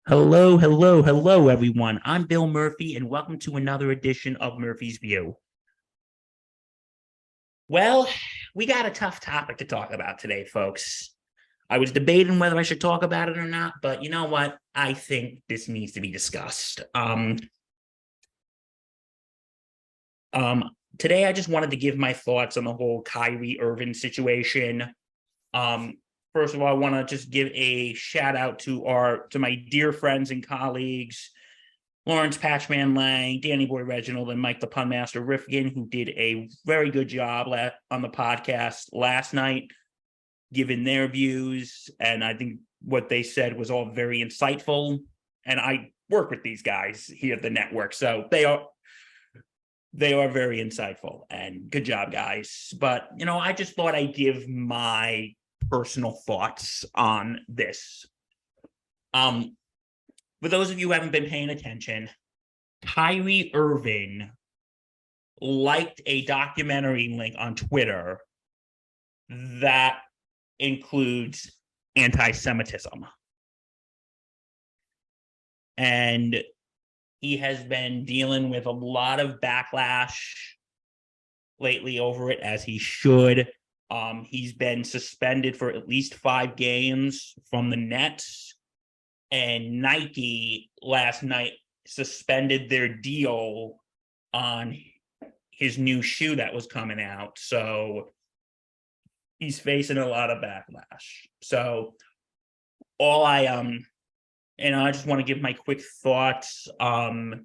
Hello, hello, hello, everyone. I'm Bill Murphy, and welcome to another edition of Murphy's View. Well, we got a tough topic to talk about today, folks. I was debating whether I should talk about it or not, but you know what? I think this needs to be discussed. Today I just wanted to give my thoughts on the whole Kyrie Irving situation. Um, First of all, I want to just give a shout out to my dear friends and colleagues, Lawrence Patchman Lang, Danny Boy Reginald, and Mike the Pun Master Rifkin, who did a very good job on the podcast last night, giving their views. And I think what they said was all very insightful. And I work with these guys here at the network, so they are very insightful, and good job, guys. But I just thought I'd give my personal thoughts on this. For those of you who haven't been paying attention, Kyrie Irving liked a documentary link on Twitter that includes anti-Semitism. And he has been dealing with a lot of backlash lately over it, as he should. He's been suspended for at least 5 games from the Nets. And Nike last night suspended their deal on his new shoe that was coming out. So he's facing a lot of backlash. So I just want to give my quick thoughts. I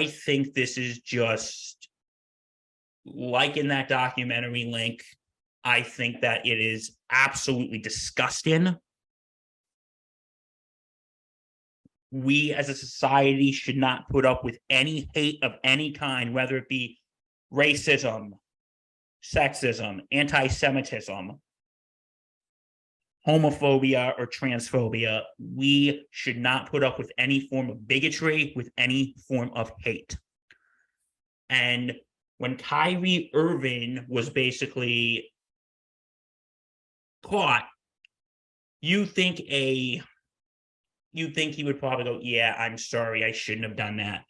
think this is just like in that documentary link. I think that it is absolutely disgusting. We as a society should not put up with any hate of any kind, whether it be racism, sexism, anti-Semitism, homophobia, or transphobia. We should not put up with any form of bigotry, with any form of hate. And when Kyrie Irving was basically caught, you think he would probably go, yeah, I'm sorry, I shouldn't have done that.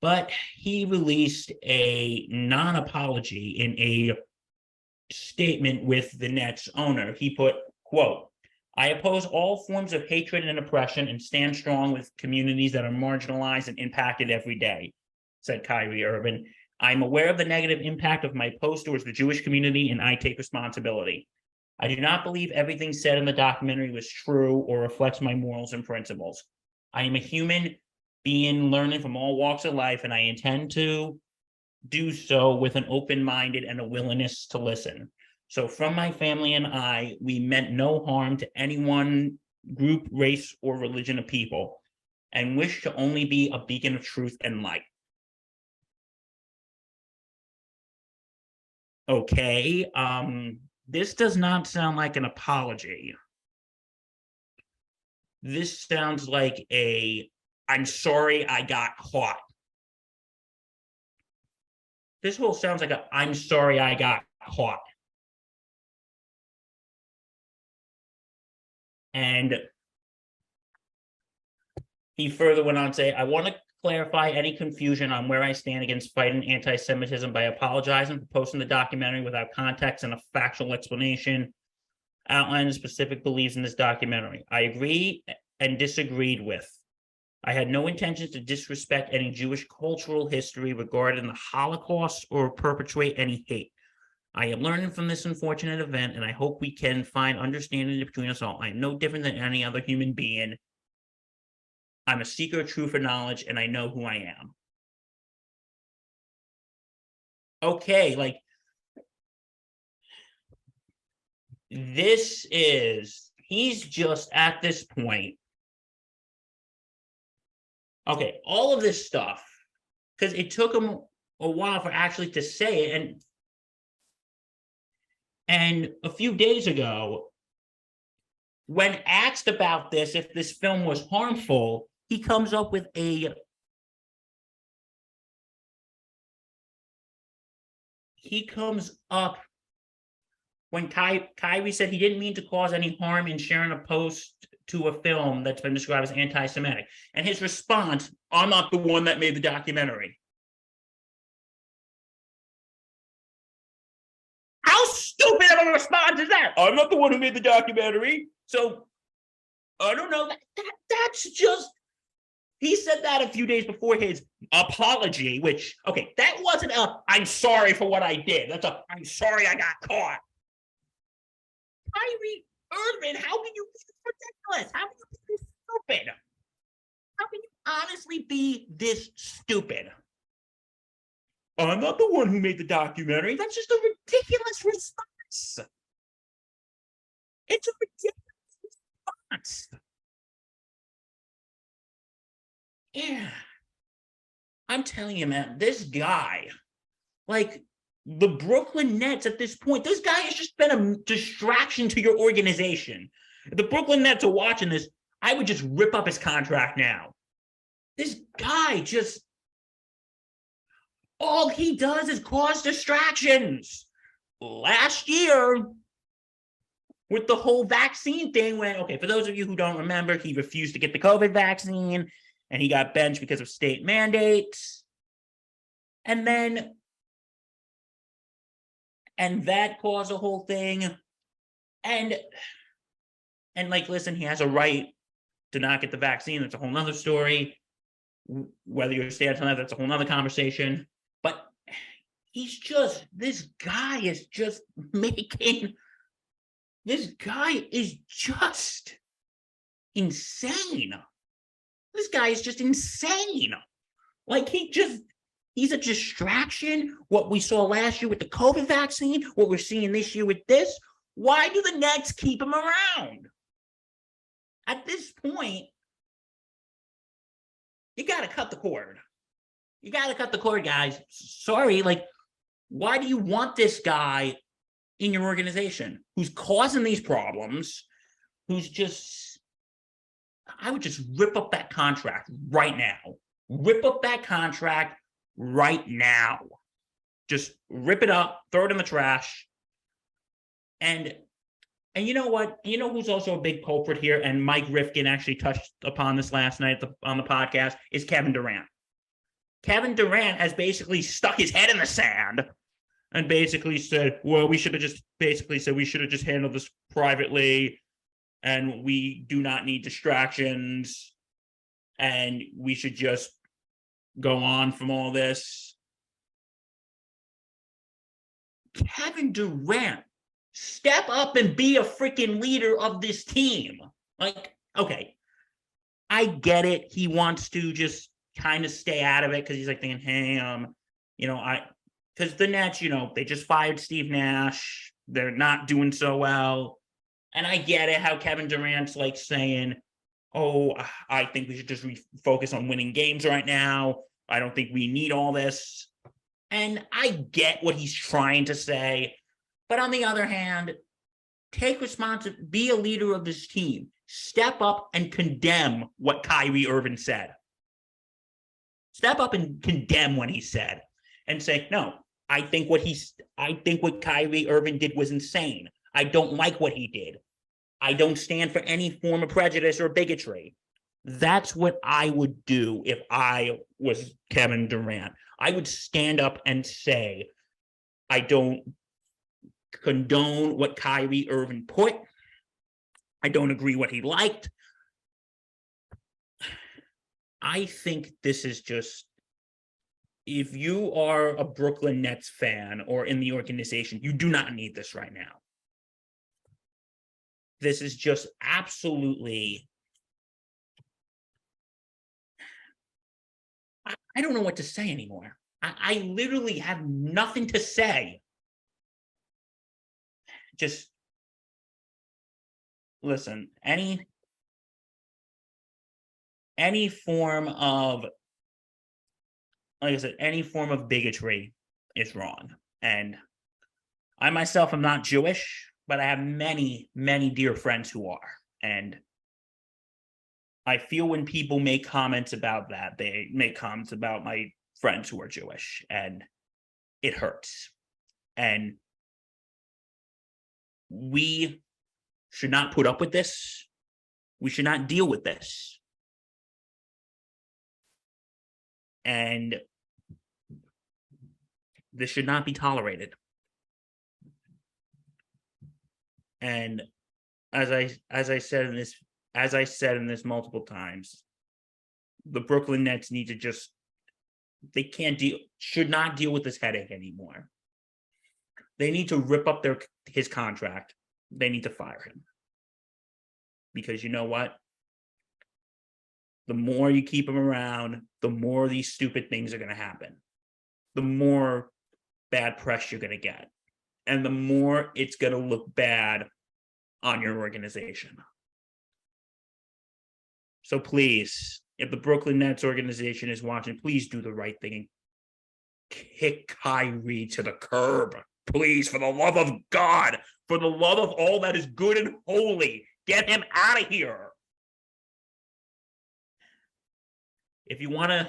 But he released a non-apology in a statement with the Nets owner. He put, quote, "I oppose all forms of hatred and oppression and stand strong with communities that are marginalized and impacted every day," said Kyrie Irving. "I'm aware of the negative impact of my post towards the Jewish community, and I take responsibility. I do not believe everything said in the documentary was true or reflects my morals and principles. I am a human being learning from all walks of life, and I intend to do so with an open-minded and a willingness to listen. So from my family and I, we meant no harm to anyone, group, race, or religion of people, and wish to only be a beacon of truth and light." Okay, this does not sound like an apology. This sounds like "I'm sorry I got caught." This whole sounds like "I'm sorry I got caught." And he further went on to say, "I want to clarify any confusion on where I stand against fighting anti-Semitism by apologizing for posting the documentary without context and a factual explanation outlining specific beliefs in this documentary. I agree and disagreed with. I had no intention to disrespect any Jewish cultural history regarding the Holocaust or perpetuate any hate. I am learning from this unfortunate event, and I hope we can find understanding between us all. I am no different than any other human being. I'm a seeker of truth and knowledge, and I know who I am." Okay, like, he's just at this point. Okay, all of this stuff, because it took him a while for actually to say it. And a few days ago, when asked about this, if this film was harmful, he comes up with when Kyrie said he didn't mean to cause any harm in sharing a post to a film that's been described as anti-Semitic. And his response, I'm not the one that made the documentary. How stupid of a response is that? I'm not the one who made the documentary. So I don't know. That's just, he said that a few days before his apology, which, okay, that wasn't I'm sorry for what I did. That's I'm sorry I got caught. Kyrie Irving, how can you be ridiculous? How can you be this stupid? How can you honestly be this stupid? I'm not the one who made the documentary. That's just a ridiculous response. It's a ridiculous response. Yeah. I'm telling you, man, this guy, like the Brooklyn Nets at this point, this guy has just been a distraction to your organization. If the Brooklyn Nets are watching this, I would just rip up his contract now. This guy just, all he does is cause distractions. Last year, with the whole vaccine thing, when, okay, for those of you who don't remember, he refused to get the COVID vaccine and he got benched because of state mandates. And that caused a whole thing. And like, listen, he has a right to not get the vaccine. That's a whole nother story. Whether you're staying on that, that's a whole nother conversation. But he's just, this guy is just insane. This guy is just insane. Like, he's a distraction. What we saw last year with the COVID vaccine, what we're seeing this year with this. Why do the Nets keep him around? At this point, you got to cut the cord. You got to cut the cord, guys. Sorry, like, why do you want this guy in your organization who's causing these problems, who's just, I would just rip up that contract right now. Rip up that contract right now. Just rip it up, throw it in the trash. And you know what? You know who's also a big culprit here, and Mike Rifkin actually touched upon this last night on the podcast, is Kevin Durant. Kevin Durant has basically stuck his head in the sand and basically said, well, we should have just handled this privately, and we do not need distractions, and we should just go on from all this. Kevin Durant, step up and be a freaking leader of this team. Like, okay, I get it. He wants to just kind of stay out of it because he's like thinking, hey, because the Nets, they just fired Steve Nash. They're not doing so well. And I get it, how Kevin Durant's like saying, oh, I think we should just focus on winning games right now. I don't think we need all this. And I get what he's trying to say. But on the other hand, take responsibility, be a leader of this team. Step up and condemn what Kyrie Irving said. Step up and condemn what he said and say, no, I think what Kyrie Irving did was insane. I don't like what he did. I don't stand for any form of prejudice or bigotry. That's what I would do if I was Kevin Durant. I would stand up and say, I don't condone what Kyrie Irving put. I don't agree what he liked. I think this is just, if you are a Brooklyn Nets fan or in the organization, you do not need this right now. This is just absolutely, I don't know what to say anymore. I literally have nothing to say. Just listen, any form of, like I said, any form of bigotry is wrong. And I myself am not Jewish, but I have many, many dear friends who are. And I feel when people make comments about that, they make comments about my friends who are Jewish, and it hurts. And we should not put up with this. We should not deal with this. And this should not be tolerated. And as I said in this multiple times, the Brooklyn Nets need to should not deal with this headache anymore. They need to rip up his contract. They need to fire him. Because you know what? The more you keep him around, the more these stupid things are going to happen. The more bad press you're going to get. And the more it's going to look bad on your organization. So please, if the Brooklyn Nets organization is watching, please do the right thing and kick Kyrie to the curb. Please, for the love of God, for the love of all that is good and holy, get him out of here. If you want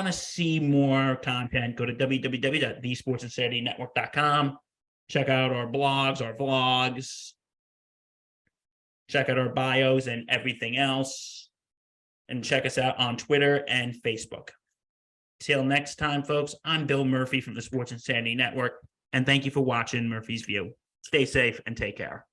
to see more content, go to www.thesportsinsanitynetwork.com. Check out our blogs, our vlogs. Check out our bios and everything else. And check us out on Twitter and Facebook. Till next time, folks, I'm Bill Murphy from the Sports Insanity Network, and thank you for watching Murphy's View. Stay safe and take care.